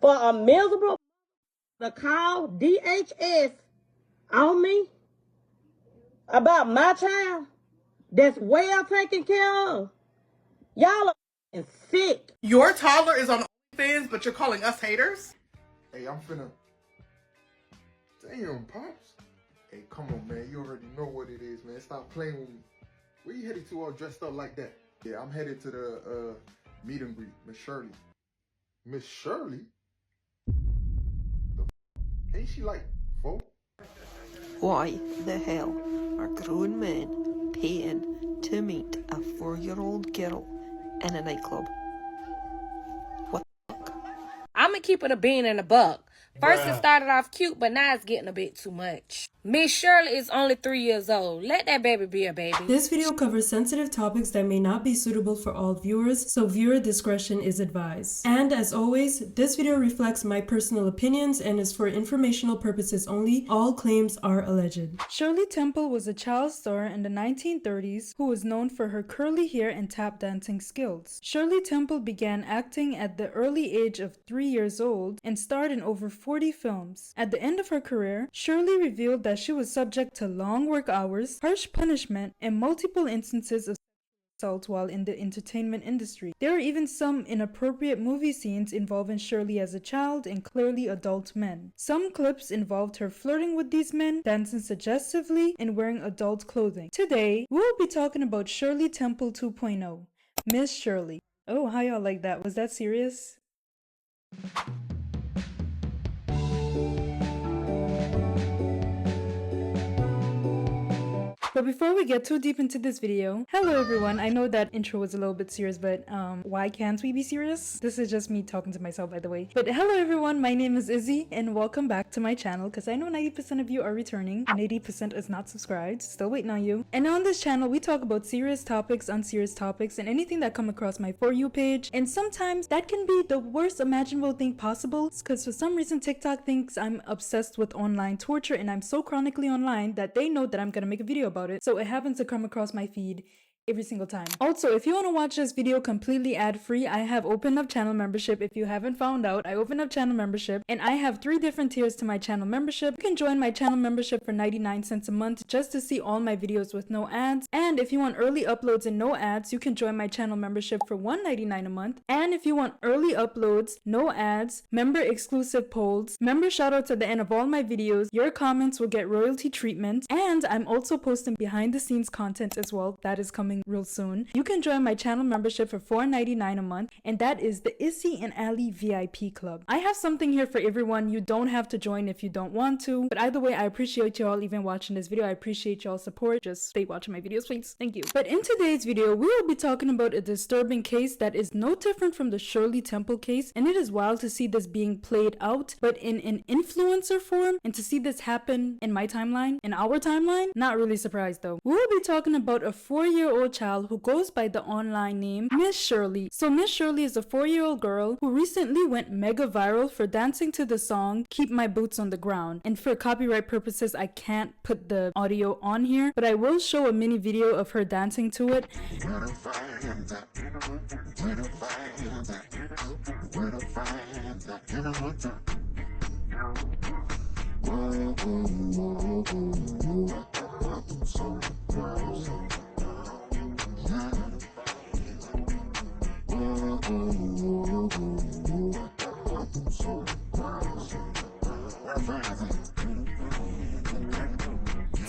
for a miserable to call DHS on me about my child that's well taken care of. Y'all are sick. Your toddler is on OnlyFans, but you're calling us haters? Hey, I'm finna... Damn, Pops. Hey, come on, man. You already know what it is, man. Stop playing with me. Where you headed to all dressed up like that? Yeah, I'm headed to the meet and greet. Miss Shirley. Miss Shirley? Ain't she like 4? Why the hell are grown men paying to meet a 4-year-old girl in a nightclub? What the fuck? I'ma keep it a bean and a buck. First it started off cute, but now it's getting a bit too much. Miss Shirley is only 3 years old. Let that baby be a baby. This video covers sensitive topics that may not be suitable for all viewers, so viewer discretion is advised. And as always, this video reflects my personal opinions and is for informational purposes only. All claims are alleged. Shirley Temple was a child star in the 1930s who was known for her curly hair and tap dancing skills. Shirley Temple began acting at the early age of 3 years old and starred in over 40 films. At the end of her career, Shirley revealed that she was subject to long work hours, harsh punishment, and multiple instances of assault while in the entertainment industry. There are even some inappropriate movie scenes involving Shirley as a child and clearly adult men. Some clips involved her flirting with these men, dancing suggestively, and wearing adult clothing. Today, we will be talking about Shirley Temple 2.0, Miss Shirley. Oh, how y'all like that? Was that serious? But before we get too deep into this video, hello everyone. I know that intro was a little bit serious, but why can't we be serious? This is just me talking to myself, by the way. But hello everyone, my name is Izzy and welcome back to my channel, because I know 90% of you are returning and 80% is not subscribed. Still waiting on you. And on this channel, we talk about serious topics, unserious topics, and anything that come across my For You page. And sometimes that can be the worst imaginable thing possible, because for some reason TikTok thinks I'm obsessed with online torture and I'm so chronically online that they know that I'm gonna make a video about it, so it happens to come across my feed every single time. Also, if you want to watch this video completely ad-free, I have opened up channel membership. If you haven't found out, I opened up channel membership and I have 3 different tiers to my channel membership. You can join my channel membership for 99 cents a month just to see all my videos with no ads. And if you want early uploads and no ads, you can join my channel membership for $1.99 a month. And if you want early uploads, no ads, member exclusive polls, member shoutouts at the end of all my videos, your comments will get royalty treatment, and I'm also posting behind the scenes content as well. That is coming real soon. You can join my channel membership for $4.99 a month, and that is the Issy and Ali VIP Club. I have something here for everyone. You don't have to join if you don't want to, but either way, I appreciate y'all even watching this video. I appreciate y'all's support. Just stay watching my videos, please. Thank you. But in today's video, we will be talking about a disturbing case that is no different from the Shirley Temple case, and it is wild to see this being played out, but in an influencer form, and to see this happen in my timeline, in our timeline. Not really surprised though. We will be talking about a 4-year-old child who goes by the online name Miss Shirley. So Miss Shirley is a 4-year-old girl who recently went mega viral for dancing to the song Keep My Boots on the Ground. And for copyright purposes, I can't put the audio on here, but I will show a mini video of her dancing to it.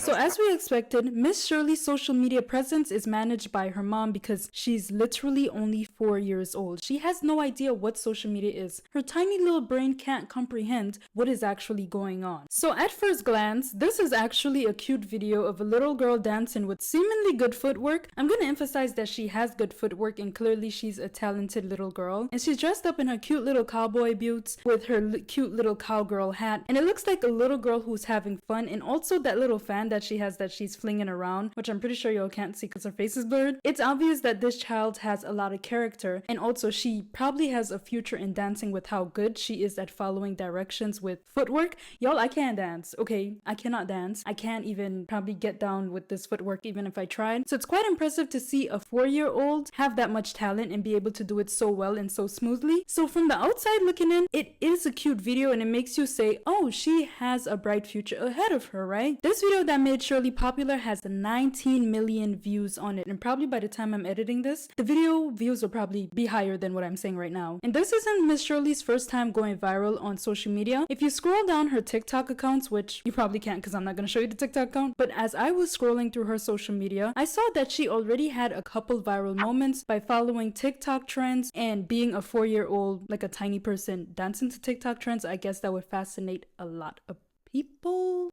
So as we expected, Miss Shirley's social media presence is managed by her mom because she's literally only 4 years old. She has no idea what social media is. Her tiny little brain can't comprehend what is actually going on. So at first glance, this is actually a cute video of a little girl dancing with seemingly good footwork. I'm gonna emphasize that she has good footwork and clearly she's a talented little girl. And she's dressed up in her cute little cowboy boots with her cute little cowgirl hat. And it looks like a little girl who's having fun, and also that little fan that that she has that she's flinging around, which I'm pretty sure y'all can't see because her face is blurred. It's obvious that this child has a lot of character, and also she probably has a future in dancing with how good she is at following directions with footwork. Y'all, I can't dance, okay? I cannot dance. I can't even probably get down with this footwork even if I tried. So it's quite impressive to see a 4-year-old have that much talent and be able to do it so well and so smoothly. So from the outside looking in, it is a cute video and it makes you say, oh, she has a bright future ahead of her, right? This video that made Shirley popular has 19 million views on it, and probably by the time I'm editing this, the video views will probably be higher than what I'm saying right now. And this isn't Miss Shirley's first time going viral on social media. If you scroll down her TikTok accounts, which you probably can't because I'm not going to show you the TikTok account, but as I was scrolling through her social media, I saw that she already had a couple viral moments by following TikTok trends and being a 4-year-old, like a tiny person dancing to TikTok trends. I guess that would fascinate a lot of people.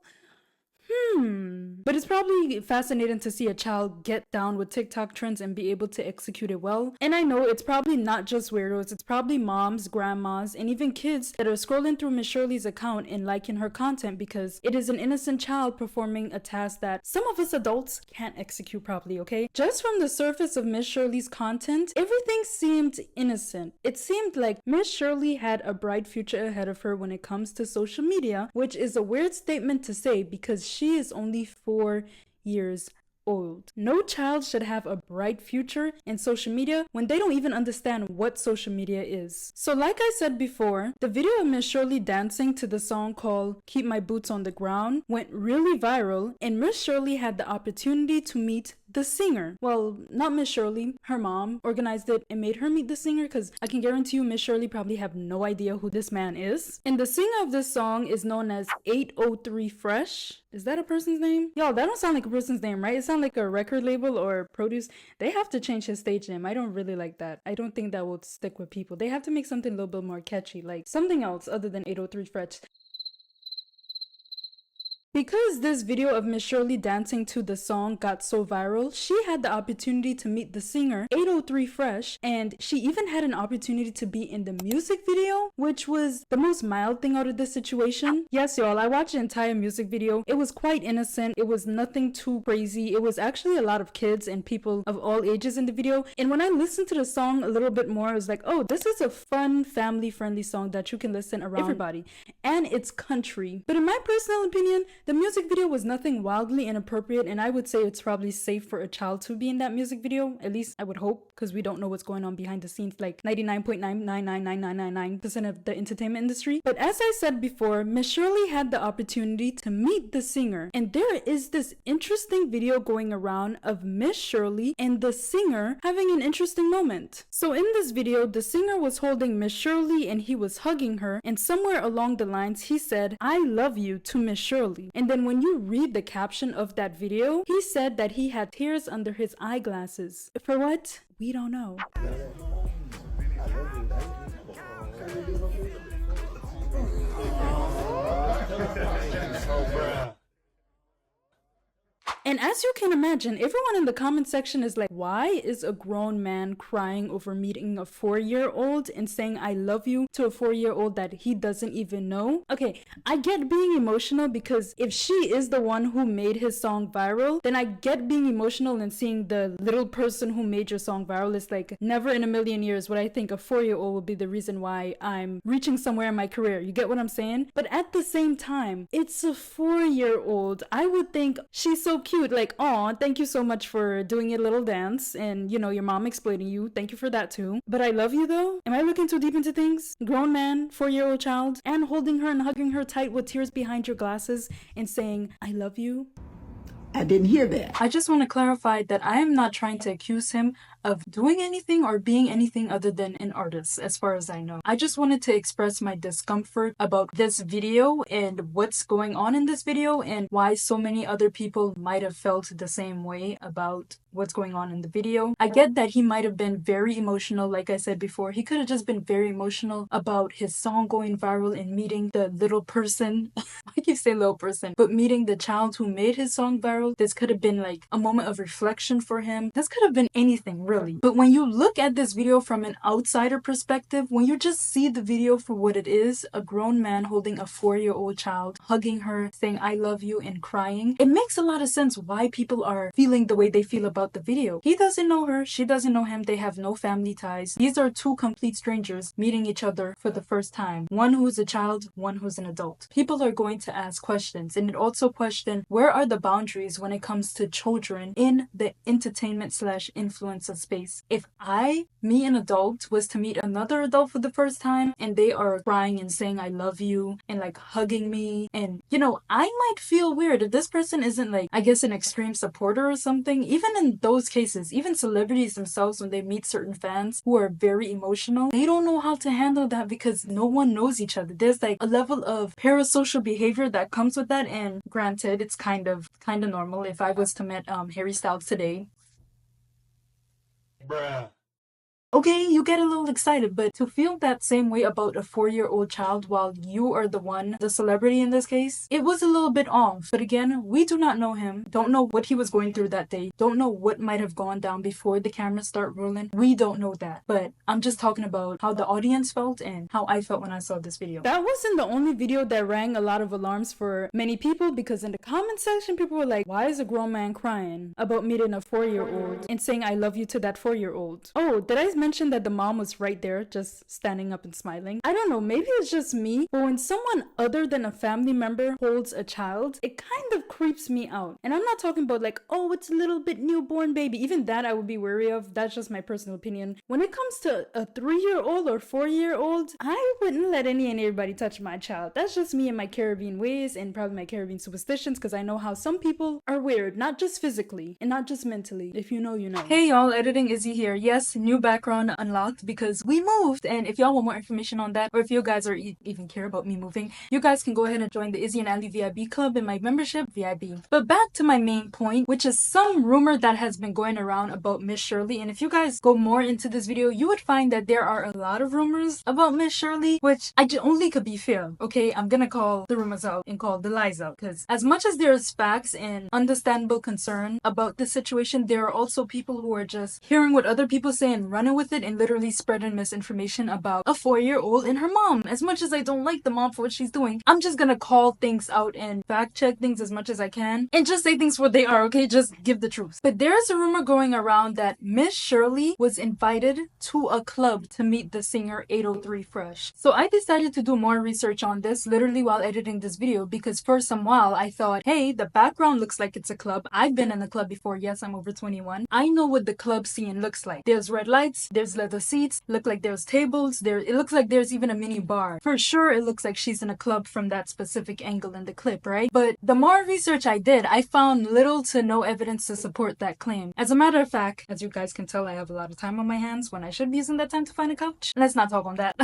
But it's probably fascinating to see a child get down with TikTok trends and be able to execute it well. And I know it's probably not just weirdos, it's probably moms, grandmas, and even kids that are scrolling through Miss Shirley's account and liking her content because it is an innocent child performing a task that some of us adults can't execute properly, okay? Just from the surface of Miss Shirley's content, everything seemed innocent. It seemed like Miss Shirley had a bright future ahead of her when it comes to social media, which is a weird statement to say because she is only 4 years old. No child should have a bright future in social media when they don't even understand what social media is. So like I said before, the video of Miss Shirley dancing to the song called Keep My Boots on the Ground went really viral, and Miss Shirley had the opportunity to meet the singer. Well, not Miss Shirley, her mom organized it and made her meet the singer, because I can guarantee you Miss Shirley probably have no idea who this man is. And the singer of this song is known as 803 Fresh. Is that a person's name? Y'all, that don't sound like a person's name, right? It sounds like a record label or produce. They have to change his stage name. I don't really like that. I don't think that would stick with people. They have to make something a little bit more catchy, like something else other than 803 Fresh. Because this video of Miss Shirley dancing to the song got so viral, she had the opportunity to meet the singer 803 Fresh, and she even had an opportunity to be in the music video, which was the most mild thing out of this situation. Yes, y'all, I watched the entire music video. It was quite innocent. It was nothing too crazy. It was actually a lot of kids and people of all ages in the video. And when I listened to the song a little bit more, I was like, oh, this is a fun, family-friendly song that you can listen around everybody. And it's country. But in my personal opinion, the music video was nothing wildly inappropriate, and I would say it's probably safe for a child to be in that music video. At least I would hope, because we don't know what's going on behind the scenes like 99.9999999% of the entertainment industry. But as I said before, Miss Shirley had the opportunity to meet the singer, and there is this interesting video going around of Miss Shirley and the singer having an interesting moment. So in this video, the singer was holding Miss Shirley and he was hugging her, and somewhere along the lines he said, "I love you" to Miss Shirley. And then when you read the caption of that video, he said that he had tears under his eyeglasses. For what? We don't know. And as you can imagine, everyone in the comment section is like, why is a grown man crying over meeting a 4-year-old and saying I love you to a 4-year-old that he doesn't even know? Okay, I get being emotional because if she is the one who made his song viral, then I get being emotional and seeing the little person who made your song viral. It's like, never in a million years would I think a 4-year-old would be the reason why I'm reaching somewhere in my career. You get what I'm saying? But at the same time, it's a 4-year-old. I would think she's so cute. Like, oh, thank you so much for doing your little dance and, you know, your mom exploiting you. Thank you for that too. But I love you though? Am I looking too deep into things? Grown man, 4-year-old child, and holding her and hugging her tight with tears behind your glasses and saying, I love you? I didn't hear that. I just want to clarify that I am not trying to accuse him of doing anything or being anything other than an artist, as far as I know. I just wanted to express my discomfort about this video and what's going on in this video and why so many other people might have felt the same way about what's going on in the video. I get that he might have been very emotional, like I said before. He could have just been very emotional about his song going viral and meeting the little person. I keep saying little person, but meeting the child who made his song viral. This could have been like a moment of reflection for him. This could have been anything, really. Shirley. But when you look at this video from an outsider perspective, when you just see the video for what it is, a grown man holding a 4-year-old child, hugging her, saying I love you and crying, it makes a lot of sense why people are feeling the way they feel about the video. He doesn't know her, she doesn't know him, they have no family ties. These are two complete strangers meeting each other for the first time. One who's a child, one who's an adult. People are going to ask questions, and it also question where are the boundaries when it comes to children in the entertainment slash influencer space. If me an adult, was to meet another adult for the first time and they are crying and saying I love you and like hugging me, and you know, I might feel weird if this person isn't like, I guess, an extreme supporter or something. Even in those cases, even celebrities themselves, when they meet certain fans who are very emotional, they don't know how to handle that because no one knows each other. There's like a level of parasocial behavior that comes with that, and granted, it's kind of normal. If I was to meet Harry Styles today, bruh, okay, you get a little excited, but to feel that same way about a 4-year-old child while you are the celebrity in this case, it was a little bit off. But again, we do not know him, don't know what he was going through that day, don't know what might have gone down before the cameras start rolling. We don't know that. But I'm just talking about how the audience felt and how I felt when I saw this video. That wasn't the only video that rang a lot of alarms for many people, because in the comment section, people were like, why is a grown man crying about meeting a 4-year-old and saying I love you to that 4-year-old? Oh, did I mention that the mom was right there just standing up and smiling? I don't know, maybe it's just me, but when someone other than a family member holds a child, it kind of creeps me out. And I'm not talking about like, oh, it's a little bit newborn baby. Even that I would be wary of. That's just my personal opinion. When it comes to a 3-year-old or 4-year-old, I wouldn't let any and everybody touch my child. That's just me and my Caribbean ways and probably my Caribbean superstitions, because I know how some people are weird, not just physically and not just mentally. If you know, you know. Hey y'all, editing Izzy here. Yes, new background unlocked because we moved, and if y'all want more information on that, or if you guys are even care about me moving, you guys can go ahead and join the Izzy and Ali VIB club in my membership, VIB. But back to my main point, which is some rumor that has been going around about Miss Shirley. And if you guys go more into this video, you would find that there are a lot of rumors about Miss Shirley, which only could be fair. Okay, I'm gonna call the rumors out and call the lies out, because as much as there's facts and understandable concern about this situation, there are also people who are just hearing what other people say and running with it and literally spreading misinformation about a 4-year-old and her mom. As much as I don't like the mom for what she's doing, I'm just gonna call things out and fact check things as much as I can and just say things for what they are, okay? Just give the truth. But there's a rumor going around that Miss Shirley was invited to a club to meet the singer 803 Fresh. So I decided to do more research on this literally while editing this video, because for some while I thought, hey, the background looks like it's a club. I've been in a club before. Yes, I'm over 21. I know what the club scene looks like. There's red lights, there's leather seats, look like there's tables, it looks like there's even a mini bar. For sure, it looks like she's in a club from that specific angle in the clip, right? But the more research I did, I found little to no evidence to support that claim. As a matter of fact, as you guys can tell, I have a lot of time on my hands when I should be using that time to find a couch. Let's not talk on that.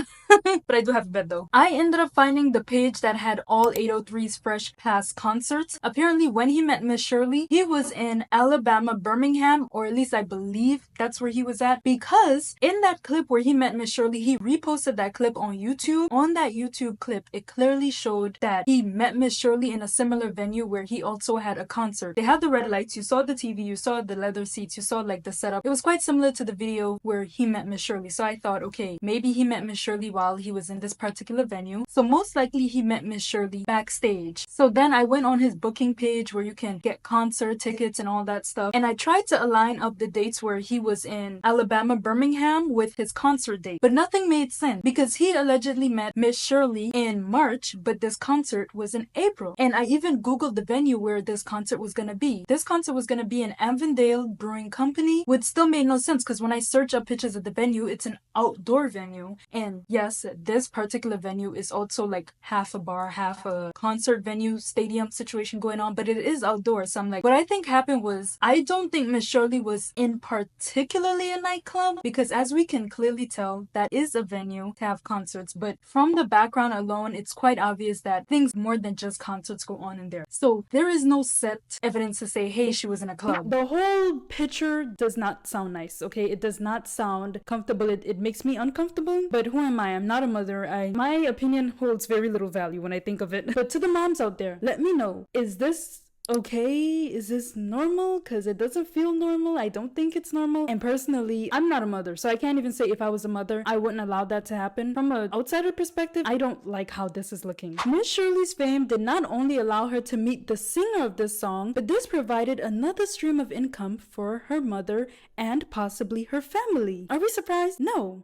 But I do have a bed though. I ended up finding the page that had all 803's Fresh past concerts. Apparently, when he met Miss Shirley, he was in Alabama, Birmingham, or at least I believe that's where he was at, because in that clip where he met Miss Shirley, he reposted that clip on YouTube. On that YouTube clip, it clearly showed that he met Miss Shirley in a similar venue where he also had a concert. They had the red lights, you saw the TV, you saw the leather seats, you saw like the setup. It was quite similar to the video where he met Miss Shirley. So I thought, okay, maybe he met Miss Shirley while he was in this particular venue. So most likely he met Miss Shirley backstage. So then I went on his booking page where you can get concert tickets and all that stuff, and I tried to align up the dates where he was in Alabama, Birmingham with his concert date. But nothing made sense because he allegedly met Miss Shirley in March, but this concert was in April. And I even googled the venue where this concert was gonna be. This concert was gonna be in Avondale Brewing Company, which still made no sense because when I search up pictures of the venue, it's an outdoor venue. And yes, this particular venue is also like half a bar, half a concert venue, stadium situation going on, but it is outdoors. So I'm like, what I think happened was, I don't think Miss Shirley was in particularly a nightclub, because as we can clearly tell, that is a venue to have concerts, but from the background alone, it's quite obvious that things more than just concerts go on in there. So there is no set evidence to say, hey, she was in a club. The whole picture does not sound nice, okay? It does not sound comfortable. It makes me uncomfortable, but who am I? I'm not a mother. My opinion holds very little value when I think of it. But to the moms out there, let me know, is this Okay, is this normal? Because it doesn't feel normal. I don't think it's normal. And personally, I'm not a mother, so I can't even say if I was a mother, I wouldn't allow that to happen. From an outsider perspective, I don't like how this is looking. Miss Shirley's fame did not only allow her to meet the singer of this song, but this provided another stream of income for her mother and possibly her family. Are we surprised? No.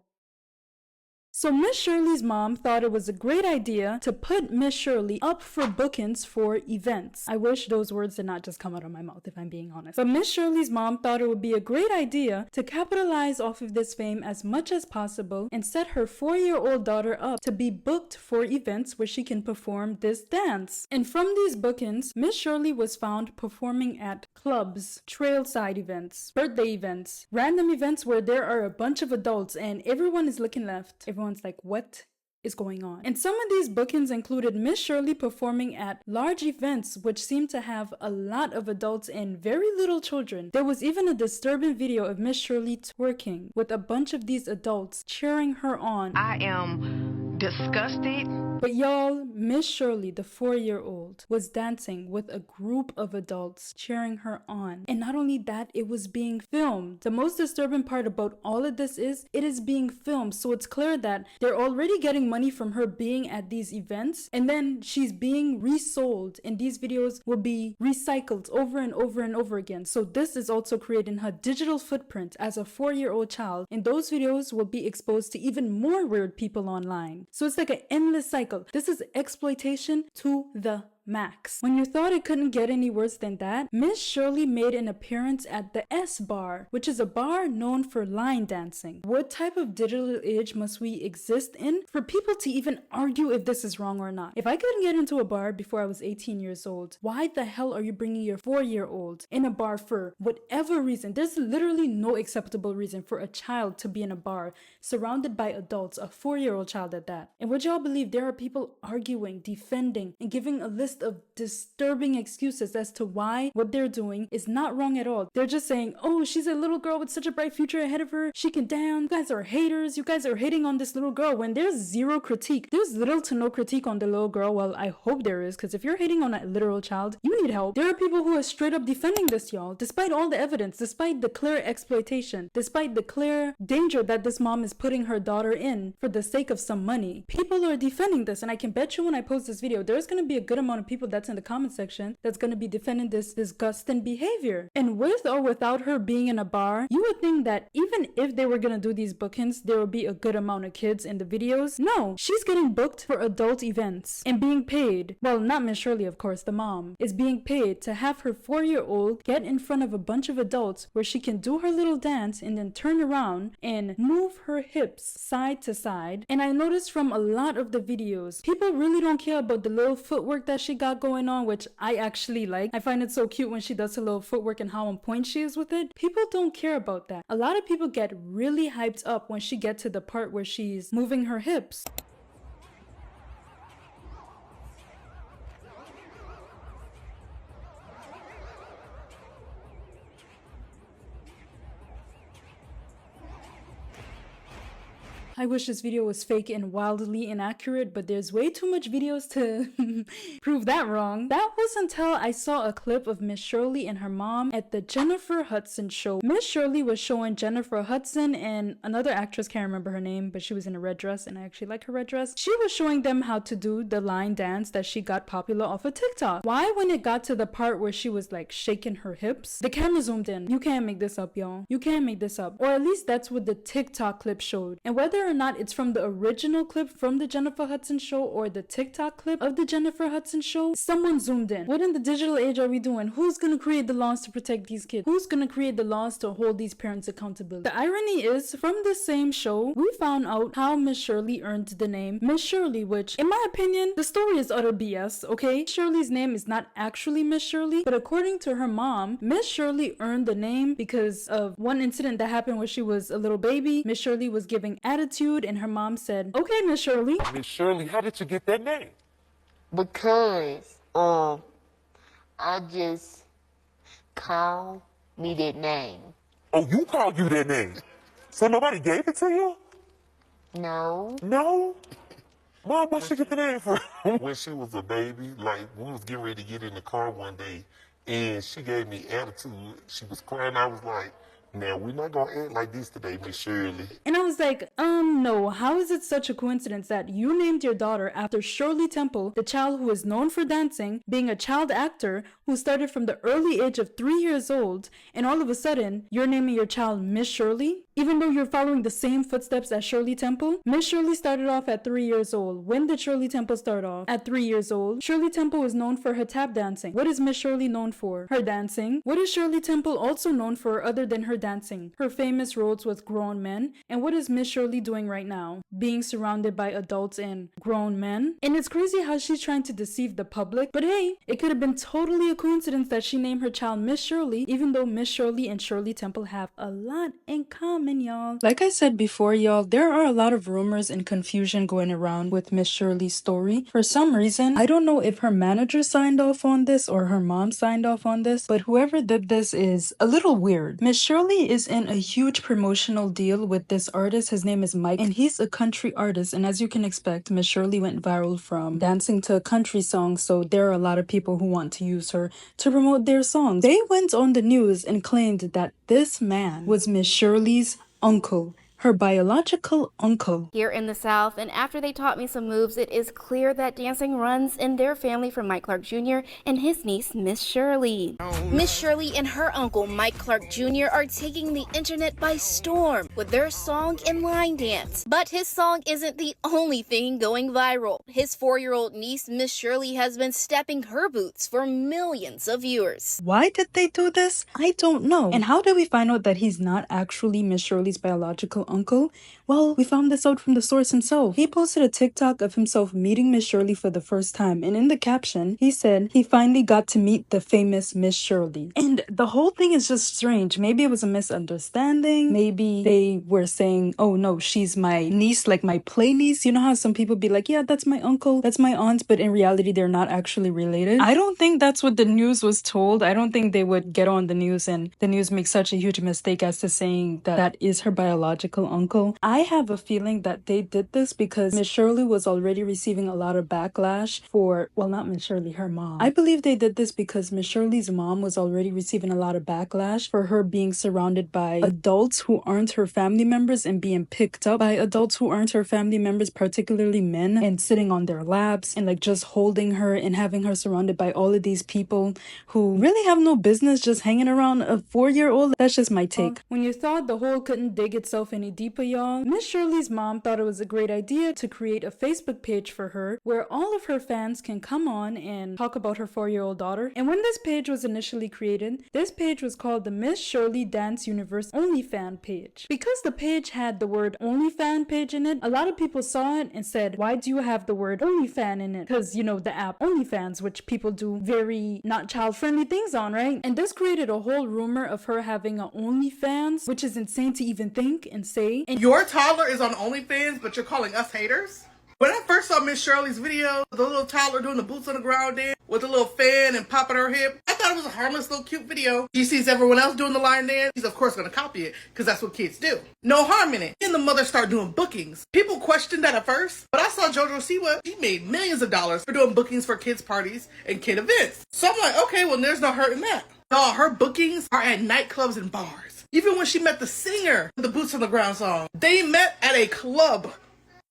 So Miss Shirley's mom thought it was a great idea to put Miss Shirley up for bookings for events. I wish those words did not just come out of my mouth, if I'm being honest. But Miss Shirley's mom thought it would be a great idea to capitalize off of this fame as much as possible and set her 4-year-old daughter up to be booked for events where she can perform this dance. And from these bookings, Miss Shirley was found performing at clubs, trailside events, birthday events, random events where there are a bunch of adults and everyone is looking left. Everyone's like, what is going on? And some of these bookings included Miss Shirley performing at large events which seemed to have a lot of adults and very little children. There was even a disturbing video of Miss Shirley twerking with a bunch of these adults cheering her on. I am disgusted. But y'all, Miss Shirley, the 4-year-old, was dancing with a group of adults cheering her on. And not only that, it was being filmed. The most disturbing part about all of this is it is being filmed. So it's clear that they're already getting money from her being at these events. And then she's being resold. And these videos will be recycled over and over and over again. So this is also creating her digital footprint as a 4-year-old child. And those videos will be exposed to even more weird people online. So it's like an endless cycle. This is exploitation to the max. When you thought it couldn't get any worse than that, Miss Shirley made an appearance at the S Bar, which is a bar known for line dancing. What type of digital age must we exist in for people to even argue if this is wrong or not? If I couldn't get into a bar before I was 18 years old, why the hell are you bringing your 4-year-old in a bar for whatever reason? There's literally no acceptable reason for a child to be in a bar surrounded by adults, a 4-year-old child at that. And would y'all believe there are people arguing, defending, and giving a list of disturbing excuses as to why what they're doing is not wrong at all. They're just saying, oh, she's a little girl with such a bright future ahead of her. She can dance. You guys are haters. You guys are hating on this little girl when there's zero critique. There's little to no critique on the little girl. Well, I hope there is, because if you're hating on a literal child, you need help. There are people who are straight up defending this, y'all, despite all the evidence, despite the clear exploitation, despite the clear danger that this mom is putting her daughter in for the sake of some money. People are defending this, and I can bet you when I post this video, there's going to be a good amount of people that's in the comment section that's going to be defending this disgusting behavior. And with or without her being in a bar, you would think that even if they were going to do these bookings, there would be a good amount of kids in the videos. No, she's getting booked for adult events and being paid. Well, not Miss Shirley, of course, the mom is being paid to have her 4-year-old get in front of a bunch of adults where she can do her little dance and then turn around and move her hips side to side. And I noticed from a lot of the videos, people really don't care about the little footwork that she got going on, which I actually like. I find it so cute when she does her little footwork and how on point she is with it. People don't care about that. A lot of people get really hyped up when she gets to the part where she's moving her hips. I wish this video was fake and wildly inaccurate, but there's way too much videos to prove that wrong. That was until I saw a clip of Miss Shirley and her mom at the Jennifer Hudson show. Miss Shirley was showing Jennifer Hudson and another actress, can't remember her name, but she was in a red dress and I actually like her red dress. She was showing them how to do the line dance that she got popular off of TikTok. Why, when it got to the part where she was like shaking her hips, the camera zoomed in. You can't make this up, y'all. You can't make this up. Or at least that's what the TikTok clip showed. And whether or not it's from the original clip from the Jennifer Hudson show or the TikTok clip of the Jennifer Hudson show, someone zoomed in. What in the digital age are we doing? Who's gonna create the laws to protect these kids? Who's gonna create the laws to hold these parents accountable? The irony is, from the same show, we found out how Miss Shirley earned the name Miss Shirley, which, in my opinion, the story is utter BS, okay? Shirley's name is not actually Miss Shirley, but according to her mom, Miss Shirley earned the name because of one incident that happened when she was a little baby. Miss Shirley was giving attitude and her mom said, okay, Miss Shirley. Miss Shirley, how did you get that name? Because I just called me that name. Oh, you called you that name? So nobody gave it to you? No. No? Mom, what'd she get the name from? When she was a baby, like, we was getting ready to get in the car one day, and she gave me attitude. She was crying. I was like, now we're not gonna act like this today, Miss Shirley. And I was like, no, how is it such a coincidence that you named your daughter after Shirley Temple, the child who is known for dancing, being a child actor who started from the early age of 3 years old, and all of a sudden, you're naming your child Miss Shirley? Even though you're following the same footsteps as Shirley Temple? Miss Shirley started off at 3 years old. When did Shirley Temple start off? At 3 years old. Shirley Temple is known for her tap dancing. What is Miss Shirley known for? Her dancing. What is Shirley Temple also known for other than her dancing? Her famous roles with grown men. And what is Miss Shirley doing right now? Being surrounded by adults and grown men. And it's crazy how she's trying to deceive the public. But hey, it could have been totally a coincidence that she named her child Miss Shirley, even though Miss Shirley and Shirley Temple have a lot in common, y'all. Like I said before, y'all, there are a lot of rumors and confusion going around with Miss Shirley's story. For some reason, I don't know if her manager signed off on this or her mom signed off on this, but whoever did this is a little weird. Miss Shirley is in a huge promotional deal with this artist. His name is Mike, and he's a country artist. And as you can expect, Miss Shirley went viral from dancing to a country song, so there are a lot of people who want to use her to promote their songs. They went on the news and claimed that this man was Miss Shirley's uncle, her biological uncle. Here in the South, and after they taught me some moves, it is clear that dancing runs in their family from Mike Clark Jr. and his niece, Miss Shirley. Miss Shirley and her uncle, Mike Clark Jr., are taking the internet by storm with their song and line dance. But his song isn't the only thing going viral. His 4-year-old niece, Miss Shirley, has been stepping her boots for millions of viewers. Why did they do this? I don't know. And how did we find out that he's not actually Miss Shirley's biological uncle? Well, we found this out from the source himself. He posted a TikTok of himself meeting Miss Shirley for the first time, and in the caption, he said he finally got to meet the famous Miss Shirley. And the whole thing is just strange. Maybe it was a misunderstanding. Maybe they were saying, oh no, she's my niece, like my play niece. You know how some people be like, yeah, that's my uncle, that's my aunt, but in reality, they're not actually related. I don't think that's what the news was told. I don't think they would get on the news and the news make such a huge mistake as to saying that that is her biological uncle. I have a feeling that they did this because Miss Shirley was already receiving a lot of backlash for, well, not Miss Shirley, her mom. I believe they did this because Miss Shirley's mom was already receiving a lot of backlash for her being surrounded by adults who aren't her family members and being picked up by adults who aren't her family members, particularly men, and sitting on their laps and like just holding her and having her surrounded by all of these people who really have no business just hanging around a 4-year-old. That's just my take. When you thought the hole couldn't dig itself any deeper, y'all, Miss Shirley's mom thought it was a great idea to create a Facebook page for her where all of her fans can come on and talk about her 4-year-old daughter. And when this page was initially created, this page was called the Miss Shirley Dance Universe OnlyFan page. Because the page had the word OnlyFan page in it, a lot of people saw it and said, why do you have the word OnlyFan in it? Because, you know, the app OnlyFans, which people do very not child-friendly things on, right? And this created a whole rumor of her having an OnlyFans, which is insane to even think and say. And your toddler is on OnlyFans, but you're calling us haters? When I first saw Miss Shirley's video, the little toddler doing the boots on the ground dance with a little fan and popping her hip, I thought it was a harmless little cute video. She sees everyone else doing the line dance. She's of course going to copy it because that's what kids do. No harm in it. And the mother started doing bookings. People questioned that at first, but I saw JoJo Siwa. She made millions of dollars for doing bookings for kids' parties and kid events. So I'm like, okay, well, there's no hurt in that. No, her bookings are at nightclubs and bars. Even when she met the singer of the Boots on the Ground song, they met at a club.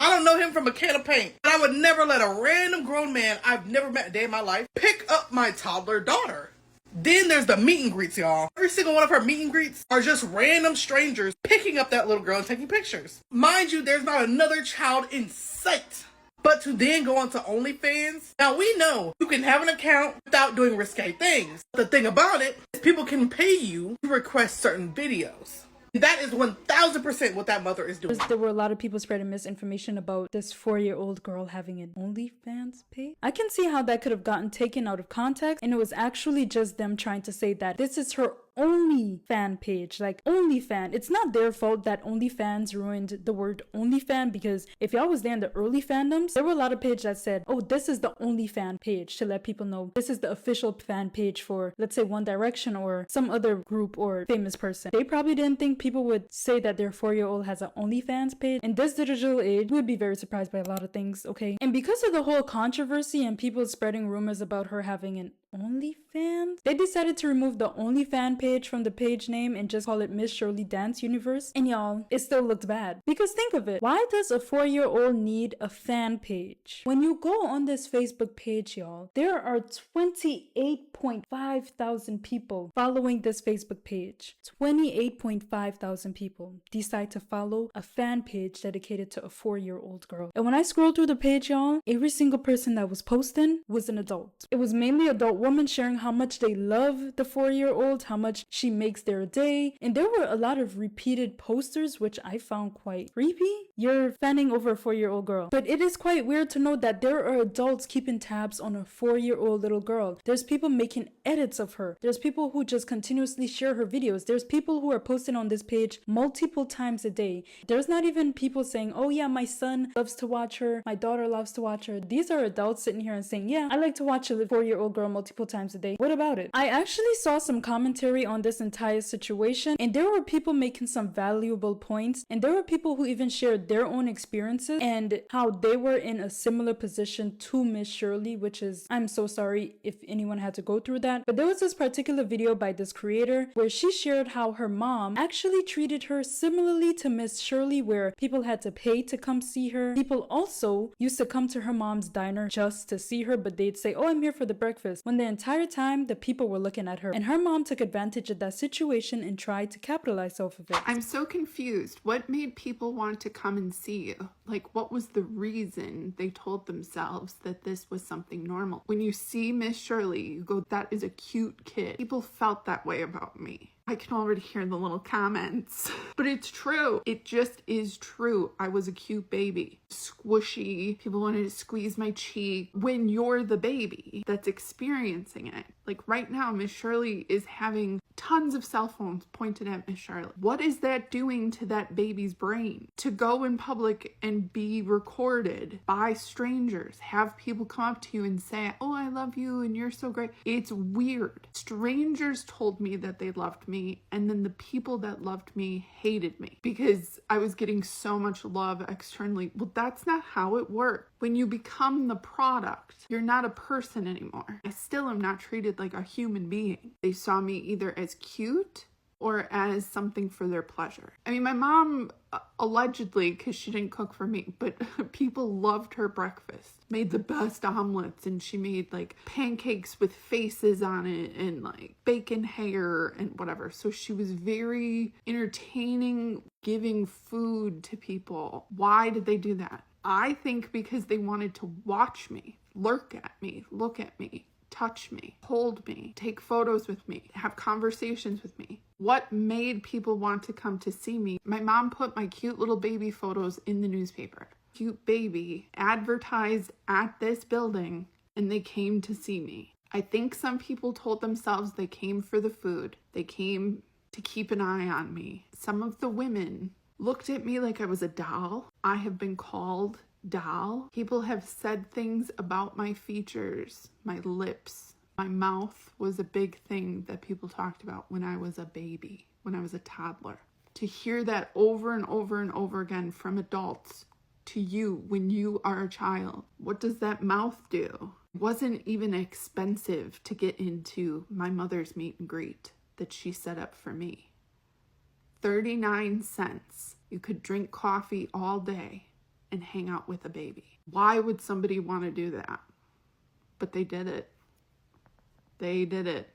I don't know him from a can of paint, but I would never let a random grown man I've never met a day in my life pick up my toddler daughter. Then there's the meet and greets, y'all. Every single one of her meet and greets are just random strangers picking up that little girl and taking pictures. Mind you, there's not another child in sight. But to then go onto OnlyFans, now we know you can have an account without doing risque things. The thing about it is people can pay you to request certain videos. That is 1000% what that mother is doing. There were a lot of people spreading misinformation about this 4-year-old girl having an OnlyFans page. I can see how that could have gotten taken out of context, and it was actually just them trying to say that this is her only fan page, like OnlyFan. It's not their fault that OnlyFans ruined the word OnlyFan, because if y'all was there in the early fandoms, there were a lot of pages that said, oh, this is the OnlyFan page, to let people know this is the official fan page for, let's say, One Direction or some other group or famous person. They probably didn't think people would say that their 4-year-old has an OnlyFans page. In this digital age, we would be very surprised by a lot of things, okay? And because of the whole controversy and people spreading rumors about her having an OnlyFans? They decided to remove the OnlyFans page from the page name and just call it Miss Shirley Dance Universe. And y'all, it still looked bad. Because think of it, why does a 4-year-old need a fan page? When you go on this Facebook page, y'all, there are 28.5 thousand people following this Facebook page. 28.5 thousand people decide to follow a fan page dedicated to a 4-year-old girl. And when I scroll through the page, y'all, every single person that was posting was an adult. It was mainly adult women sharing how much they love the 4-year-old, how much she makes their day. And there were a lot of repeated posters, which I found quite creepy. You're fanning over a 4-year-old girl. But it is quite weird to know that there are adults keeping tabs on a 4-year-old little girl. There's people making edits of her. There's people who just continuously share her videos. There's people who are posting on this page multiple times a day. There's not even people saying, oh yeah, my son loves to watch her, my daughter loves to watch her. These are adults sitting here and saying, yeah, I like to watch a 4-year-old girl multiple times a day. What about it? I actually saw some commentary on this entire situation, and there were people making some valuable points, and there were people who even shared their own experiences and how they were in a similar position to Miss Shirley, which is, I'm so sorry if anyone had to go through that. But there was this particular video by this creator where she shared how her mom actually treated her similarly to Miss Shirley, where people had to pay to come see her. People also used to come to her mom's diner just to see her, but they'd say, oh, I'm here for the breakfast, when the entire time the people were looking at her. And her mom took advantage of that situation and tried to capitalize off of it. I'm so confused. What made people want to come and see you? Like, what was the reason they told themselves that this was something normal? When you see Miss Shirley, you go, that is a cute kid. People felt that way about me. I can already hear the little comments. But it's true. It just is true. I was a cute baby. Squishy. People wanted to squeeze my cheek. When you're the baby that's experiencing it. Like right now, Miss Shirley is having tons of cell phones pointed at Miss Shirley. What is that doing to that baby's brain? To go in public and be recorded by strangers. Have people come up to you and say, oh, I love you and you're so great. It's weird. Strangers told me that they loved me, and then the people that loved me hated me because I was getting so much love externally. Well, that's not how it works. When you become the product, you're not a person anymore. I still am not treated like a human being. They saw me either as cute or as something for their pleasure. I mean, my mom allegedly, because she didn't cook for me, but people loved her breakfast. Made the best omelets, and she made like pancakes with faces on it and like bacon hair and whatever. So she was very entertaining, giving food to people. Why did they do that? I think because they wanted to watch me, lurk at me, look at me, touch me, hold me, take photos with me, have conversations with me. What made people want to come to see me? My mom put my cute little baby photos in the newspaper. Cute baby advertised at this building, and they came to see me. I think some people told themselves they came for the food. They came to keep an eye on me. Some of the women looked at me like I was a doll. I have been called doll. People have said things about my features, my lips. My mouth was a big thing that people talked about when I was a baby, when I was a toddler. To hear that over and over and over again from adults to you when you are a child, what does that mouth do? It wasn't even expensive to get into my mother's meet and greet that she set up for me. 39 cents. You could drink coffee all day and hang out with a baby. Why would somebody want to do that? But they did it. They did it.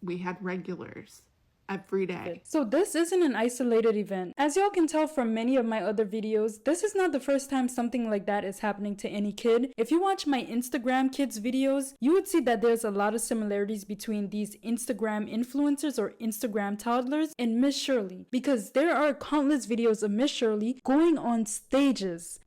We had regulars every day. So this isn't an isolated event. As y'all can tell from many of my other videos, this is not the first time something like that is happening to any kid. If you watch my Instagram kids videos, you would see that there's a lot of similarities between these Instagram influencers or Instagram toddlers and Miss Shirley, because there are countless videos of Miss Shirley going on stages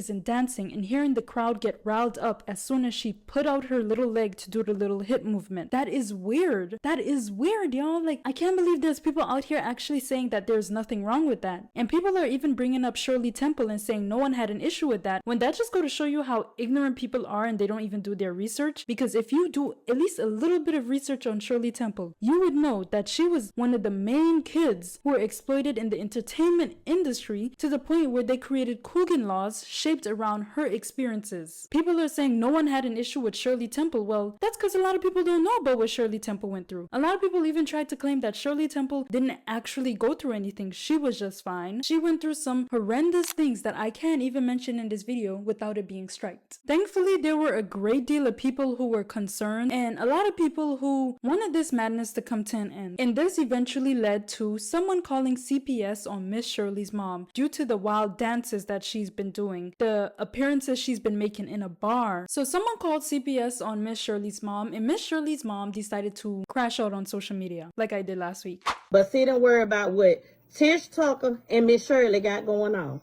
and dancing and hearing the crowd get riled up as soon as she put out her little leg to do the little hip movement. That is weird. That is weird, y'all. Like, I can't believe there's people out here actually saying that there's nothing wrong with that. And people are even bringing up Shirley Temple and saying no one had an issue with that, when that just go to show you how ignorant people are and they don't even do their research. Because if you do at least a little bit of research on Shirley Temple, you would know that she was one of the main kids who were exploited in the entertainment industry to the point where they created Coogan laws shaped around her experiences. People are saying no one had an issue with Shirley Temple. Well, that's because a lot of people don't know about what Shirley Temple went through. A lot of people even tried to claim that Shirley Temple didn't actually go through anything. She was just fine. She went through some horrendous things that I can't even mention in this video without it being striked. Thankfully, there were a great deal of people who were concerned and a lot of people who wanted this madness to come to an end. And this eventually led to someone calling CPS on Miss Shirley's mom due to the wild dances that she's been doing, the appearances she's been making in a bar. So someone called CPS on Miss Shirley's mom, and Miss Shirley's mom decided to crash out on social media like I did last week. But see, don't worry about what Tish Tucker and Miss Shirley got going on.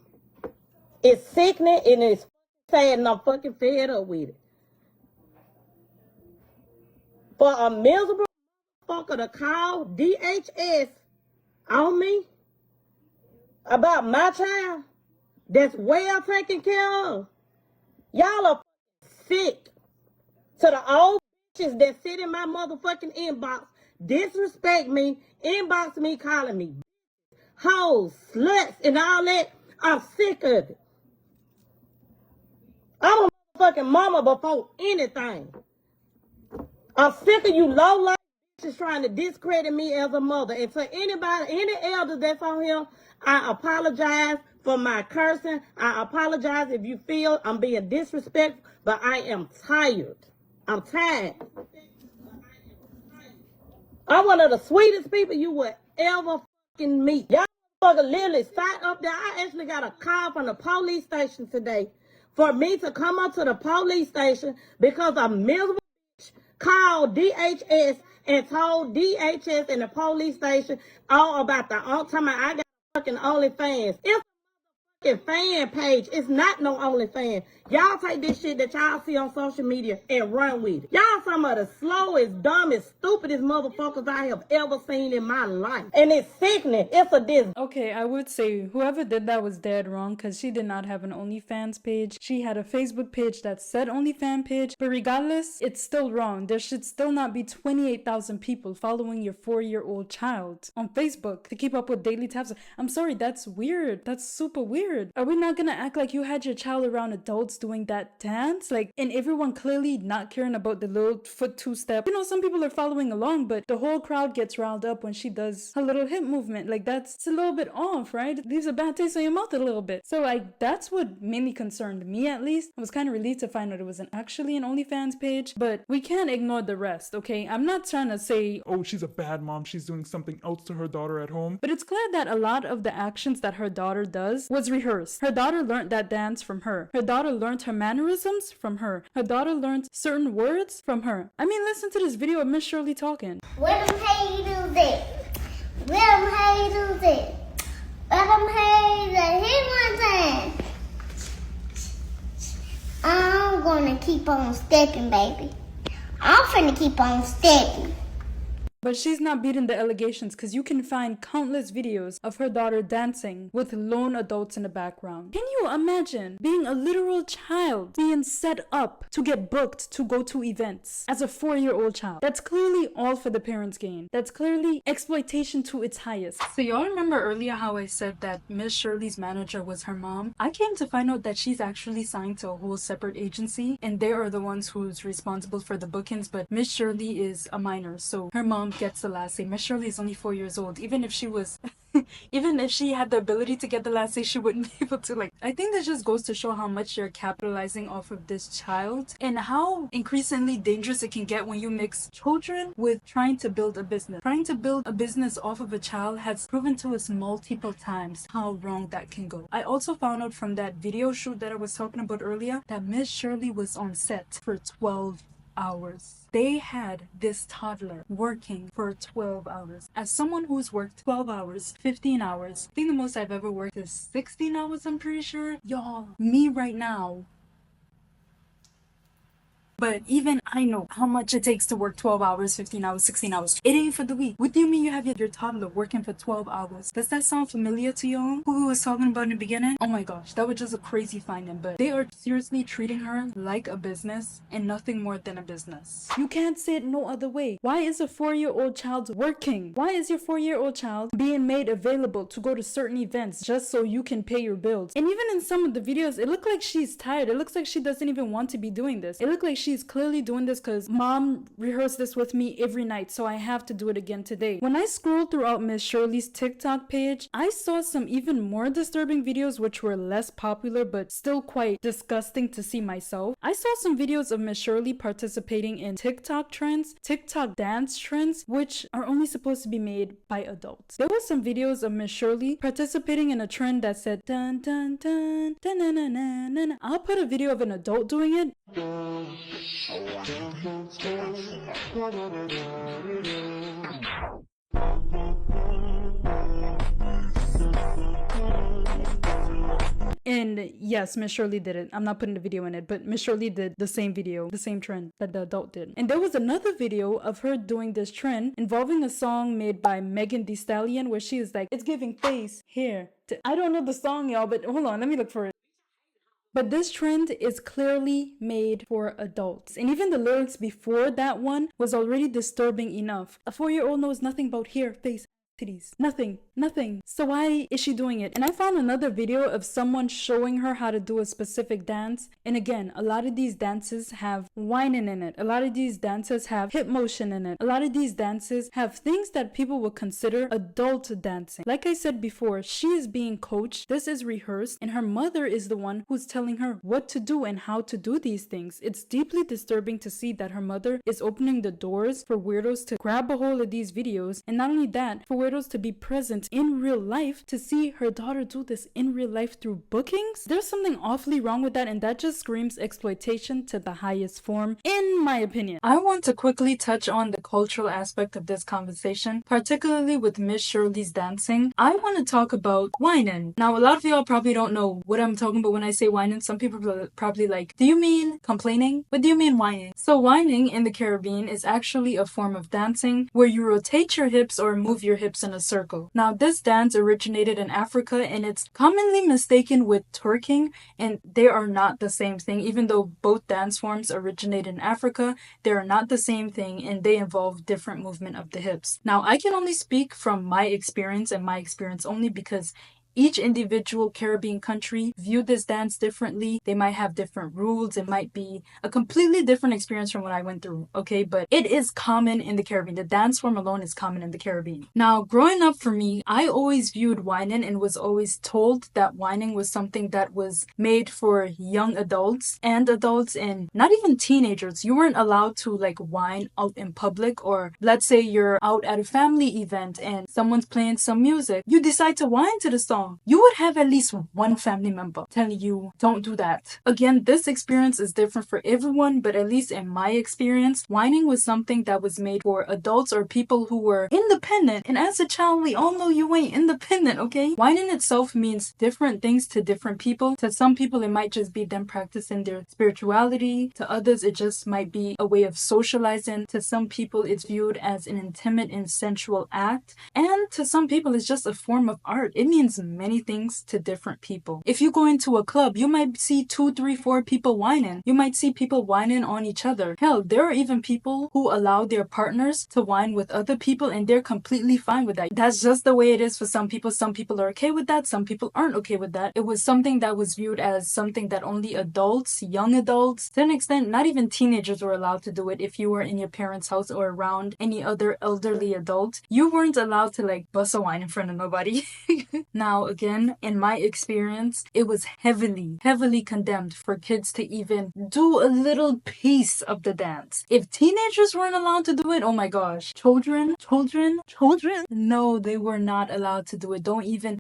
It's sickening and it's sad, and I'm fucking fed up with it. For a miserable fucker to call DHS on me about my child that's well taken care of. Y'all are sick. To the old bitches that sit in my motherfucking inbox, disrespect me, inbox me, calling me hoes, sluts, and all that. I'm sick of it. I'm a motherfucking mama before anything. I'm sick of you low-life bitches trying to discredit me as a mother. And to anybody, any elder that's on here, I apologize for my cursing. I apologize if you feel I'm being disrespectful, but I am tired. I'm tired. I'm one of the sweetest people you would ever fucking meet. Y'all motherfucker literally sat up there. I actually got a call from the police station today for me to come up to the police station because a miserable bitch called DHS and told DHS and the police station all about the time I got fucking OnlyFans. It's a fan page. It's not no OnlyFans. Y'all take this shit that y'all see on social media and run with it. Y'all some of the slowest, dumbest, stupidest motherfuckers I have ever seen in my life. And it's sickening. It's a dis. Okay, I would say whoever did that was dead wrong because she did not have an OnlyFans page. She had a Facebook page that said OnlyFans page, but regardless, it's still wrong. There should still not be 28,000 people following your 4-year-old child on Facebook to keep up with daily taps. I'm sorry, that's weird. That's super weird. Are we not gonna act like you had your child around adults doing that dance? Like, and everyone clearly not caring about the little foot two-step. You know, some people are following along, but the whole crowd gets riled up when she does her little hip movement. Like, it's a little bit off, right? It leaves a bad taste in your mouth a little bit. So, like, that's what mainly concerned me, at least. I was kind of relieved to find out it wasn't actually an OnlyFans page, but we can't ignore the rest, okay? I'm not trying to say, oh, she's a bad mom, she's doing something else to her daughter at home. But it's clear that a lot of the actions that her daughter does was rehearsed. Her daughter learned that dance from her. Her daughter learned her mannerisms from her. Her daughter learned certain words from her. I mean, listen to this video of Miss Shirley talking. Let them haters it. Let them haters it. Let them haters hit one time. I'm gonna keep on stepping, baby. I'm finna keep on stepping. But she's not beating the allegations because you can find countless videos of her daughter dancing with lone adults in the background. Can you imagine being a literal child being set up to get booked to go to events as a 4-year-old child? That's clearly all for the parents' gain. That's clearly exploitation to its highest. So y'all remember earlier how I said that Miss Shirley's manager was her mom? I came to find out that she's actually signed to a whole separate agency and they are the ones who's responsible for the bookings, but Miss Shirley is a minor, so her mom gets the last say. Miss Shirley is only 4 years old. Even if she was even if she had the ability to get the last say, she wouldn't be able to. Like, I think this just goes to show how much you're capitalizing off of this child and how increasingly dangerous it can get when you mix children with trying to build a business. Trying to build a business off of a child has proven to us multiple times how wrong that can go. I also found out from that video shoot that I was talking about earlier that Miss Shirley was on set for 12 hours. They had this toddler working for 12 hours. As someone who's worked 12 hours, 15 hours, I think the most I've ever worked is 16 hours, I'm pretty sure. Y'all, me right now But even I know how much it takes to work 12 hours, 15 hours, 16 hours. It ain't for the weak. What do you mean you have your toddler working for 12 hours? Does that sound familiar to y'all? Who we was talking about in the beginning? Oh my gosh, that was just a crazy finding. But they are seriously treating her like a business and nothing more than a business. You can't say it no other way. Why is a 4-year-old child working? Why is your 4-year-old child being made available to go to certain events just so you can pay your bills? And even in some of the videos, it looked like she's tired. It looks like she doesn't even want to be doing this. It looked like she's clearly doing this because mom rehearsed this with me every night, so I have to do it again today. When I scrolled throughout Miss Shirley's TikTok page, I saw some even more disturbing videos which were less popular but still quite disgusting to see myself. I saw some videos of Miss Shirley participating in TikTok trends, TikTok dance trends, which are only supposed to be made by adults. There were some videos of Miss Shirley participating in a trend that said dun dun dun dun na na na na na. I'll put a video of an adult doing it. And yes, Miss Shirley did it. I'm not putting the video in it, but Miss Shirley did the same video, the same trend that the adult did. And there was another video of her doing this trend involving a song made by Megan Thee Stallion where she is like, it's giving face, hair. I don't know the song, y'all, but hold on, let me look for it. But this trend is clearly made for adults. And even the lyrics before that one was already disturbing enough. A 4-year-old knows nothing about hair, face, titties. Nothing. So why is she doing it? And I found another video of someone showing her how to do a specific dance. And again, a lot of these dances have whining in it. A lot of these dances have hip motion in it. A lot of these dances have things that people would consider adult dancing. Like I said before, she is being coached. This is rehearsed. And her mother is the one who's telling her what to do and how to do these things. It's deeply disturbing to see that her mother is opening the doors for weirdos to grab a hold of these videos. And not only that, for weirdos to be present in real life, to see her daughter do this in real life through bookings. There's something awfully wrong with that, and that just screams exploitation to the highest form, in my opinion. I want to quickly touch on the cultural aspect of this conversation, particularly with Miss Shirley's dancing. I want to talk about whining. Now, a lot of y'all probably don't know what I'm talking about when I say whining. Some people are probably like, do you mean complaining? What do you mean whining? So whining in the Caribbean is actually a form of dancing where you rotate your hips or move your hips in a circle. Now, this dance originated in Africa and it's commonly mistaken with twerking, and they are not the same thing. Even though both dance forms originate in Africa, they are not the same thing and they involve different movement of the hips. Now, I can only speak from my experience and my experience only because each individual Caribbean country view this dance differently. They might have different rules. It might be a completely different experience from what I went through, okay? But it is common in the Caribbean. The dance form alone is common in the Caribbean. Now, growing up for me, I always viewed whining and was always told that whining was something that was made for young adults and not even teenagers. You weren't allowed to like whine out in public, or let's say you're out at a family event and someone's playing some music. You decide to whine to the song. You would have at least one family member telling you, don't do that. Again, this experience is different for everyone, but at least in my experience, whining was something that was made for adults or people who were independent. And as a child, we all know you ain't independent, okay? Whining itself means different things to different people. To some people, it might just be them practicing their spirituality. To others, it just might be a way of socializing. To some people, it's viewed as an intimate and sensual act. And to some people, it's just a form of art. It means many things to different people. If you go into a club, you might see 2, 3, 4 people whining. You might see people whining on each other. Hell, there are even people who allow their partners to whine with other people and they're completely fine with that. That's just the way it is for some people. Some people are okay with that. Some people aren't okay with that. It was something that was viewed as something that only adults, young adults, to an extent, not even teenagers were allowed to do it. If you were in your parents' house or around any other elderly adult, you weren't allowed to like bust a whine in front of nobody. Now, again, in my experience, it was heavily condemned for kids to even do a little piece of the dance. If teenagers weren't allowed to do it, oh my gosh. Children, no, they were not allowed to do it. Don't even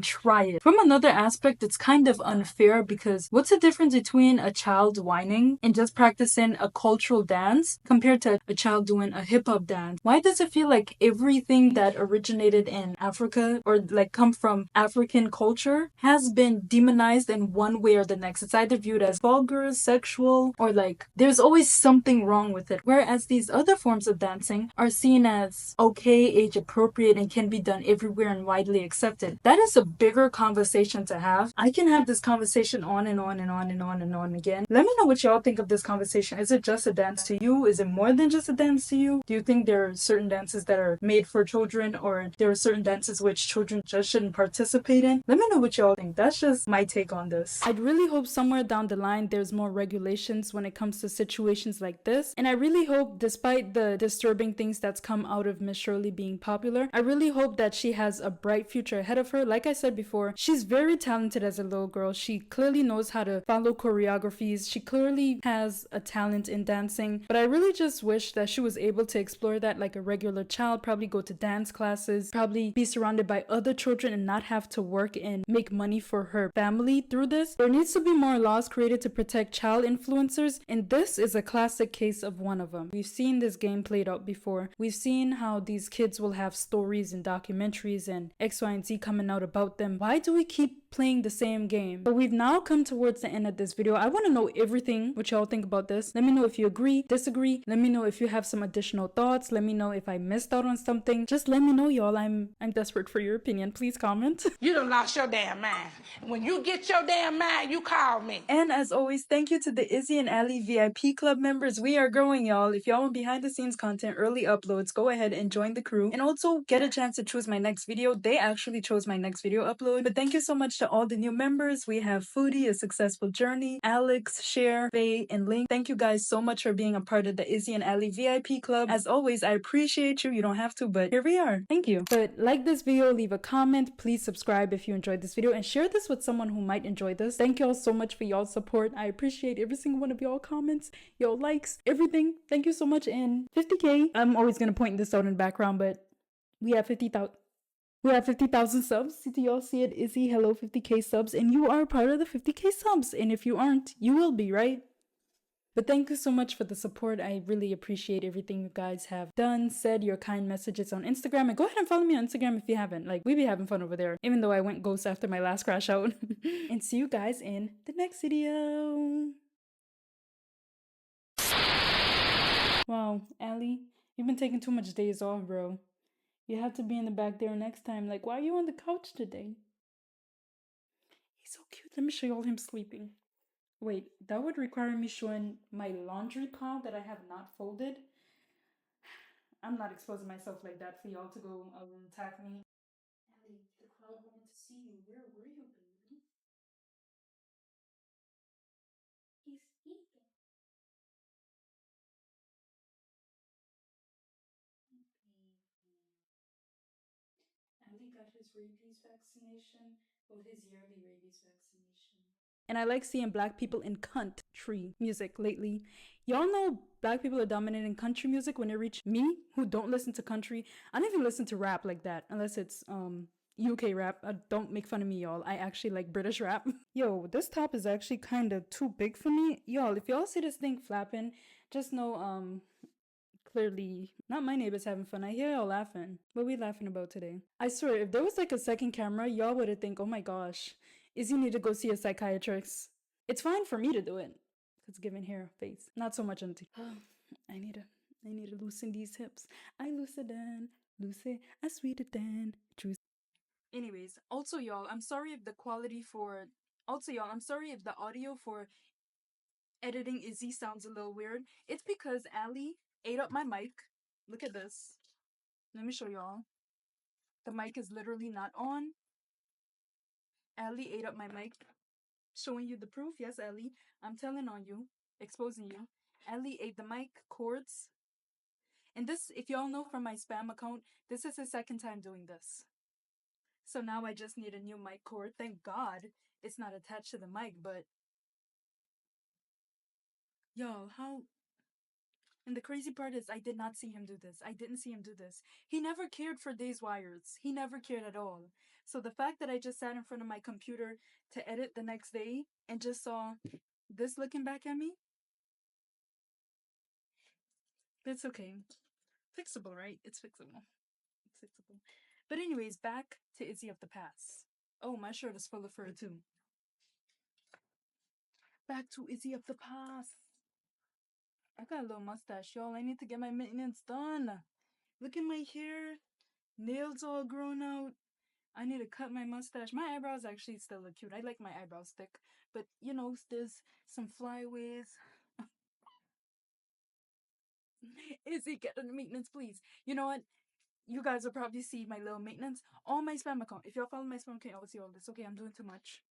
try it. From another aspect, it's kind of unfair because what's the difference between a child whining and just practicing a cultural dance compared to a child doing a hip-hop dance? Why does it feel like everything that originated in Africa or like come from Africa African culture has been demonized in one way or the next. It's either viewed as vulgar, sexual, or like there's always something wrong with it. Whereas these other forms of dancing are seen as okay, age appropriate, and can be done everywhere and widely accepted. That is a bigger conversation to have. I can have this conversation on and on and on and on and on again. Let me know what y'all think of this conversation. Is it just a dance to you? Is it more than just a dance to you? Do you think there are certain dances that are made for children, or there are certain dances which children just shouldn't participate in? Let me know what y'all think. That's just my take on this. I'd really hope somewhere down the line there's more regulations when it comes to situations like this. And I really hope, despite the disturbing things that's come out of Miss Shirley being popular, I really hope that she has a bright future ahead of her. Like I said before, she's very talented as a little girl. She clearly knows how to follow choreographies. She clearly has a talent in dancing. But I really just wish that she was able to explore that like a regular child, probably go to dance classes, probably be surrounded by other children and not have to work and make money for her family through this. There needs to be more laws created to protect child influencers, and this is a classic case of one of them. We've seen this game played out before. We've seen how these kids will have stories and documentaries and X, Y, and Z coming out about them. Why do we keep playing the same game? But we've now come towards the end of this video. I want to know everything, what y'all think about this. Let me know if you agree, disagree. Let me know if you have some additional thoughts. Let me know if I missed out on something. Just let me know, y'all. I'm desperate for your opinion. Please comment. You done lost your damn mind. When you get your damn mind, you call me. And as always, thank you to the Izzy and Ali VIP Club members. We are growing, y'all. If y'all want behind the scenes content, early uploads, go ahead and join the crew. And also get a chance to choose my next video. They actually chose my next video upload. But thank you so much to all the new members. We have Foodie, A Successful Journey, Alex, Cher, Faye, and Link. Thank you guys so much for being a part of the Izzy and Ali VIP Club. As always, I appreciate you. You don't have to, but here we are. Thank you. But like this video, leave a comment, please subscribe if you enjoyed this video, and share this with someone who might enjoy this. Thank y'all so much for y'all's support. I appreciate every single one of y'all comments, y'all likes, everything. Thank you so much. And 50K, I'm always gonna point this out in the background, but we have 50,000. We have 50,000 subs. Do y'all see it? Izzy, hello, 50K subs, and you are part of the 50K subs. And if you aren't, you will be, right? But thank you so much for the support. I really appreciate everything you guys have done, said, your kind messages on Instagram. And go ahead and follow me on Instagram if you haven't. Like, we be having fun over there, even though I went ghost after my last crash out. And see you guys in the next video. Wow, Ali, you've been taking too much days off, bro. You have to be in the back there next time. Like, why are you on the couch today? He's so cute. Let me show you all him sleeping. Wait, that would require me showing my laundry pile that I have not folded. I'm not exposing myself like that for y'all to go attack me. Ellie, the crowd wanted to see you. Where were you, baby? He's eating. Ellie got his rabies vaccination, or his yearly rabies vaccination. And I like seeing black people in country music lately. Y'all know black people are dominating country music when they reach me, who don't listen to country. I don't even listen to rap like that, unless it's UK rap. Don't make fun of me, y'all. I actually like British rap. Yo, this top is actually kind of too big for me. Y'all, if y'all see this thing flapping, just know, clearly not my neighbors having fun. I hear y'all laughing. What we laughing about today? I swear, if there was like a second camera, y'all would have think, oh my gosh, Izzy need to go see a psychiatrist. It's fine for me to do it. It's giving hair face. Not so much on I need to loosen these hips. I loose, I sweeter than juice. Anyways, also y'all, I'm sorry if the audio for editing Izzy sounds a little weird. It's because Ali ate up my mic. Look at this. Let me show y'all. The mic is literally not on. Ali ate up my mic. Showing you the proof. Yes, Ali. I'm telling on you. Exposing you. Ali ate the mic cords. And this, if y'all know from my spam account, this is the second time doing this. So now I just need a new mic cord. Thank God it's not attached to the mic, but y'all, how... And the crazy part is I did not see him do this. I didn't see him do this. He never cared for these wires. He never cared at all. So the fact that I just sat in front of my computer to edit the next day and just saw this looking back at me, it's okay. Fixable, right? It's fixable. It's fixable. But anyways, back to Izzy of the past. Oh, my shirt is full of fur too. Back to Izzy of the past. I got a little mustache, y'all. I need to get my maintenance done. Look at my hair. Nails all grown out. I need to cut my mustache. My eyebrows actually still look cute. I like my eyebrows thick. But, you know, there's some flyaways. Izzy, get on the maintenance, please. You know what? You guys will probably see my little maintenance on my spam account. If y'all follow my spam account, y'all will see all this. Okay, I'm doing too much.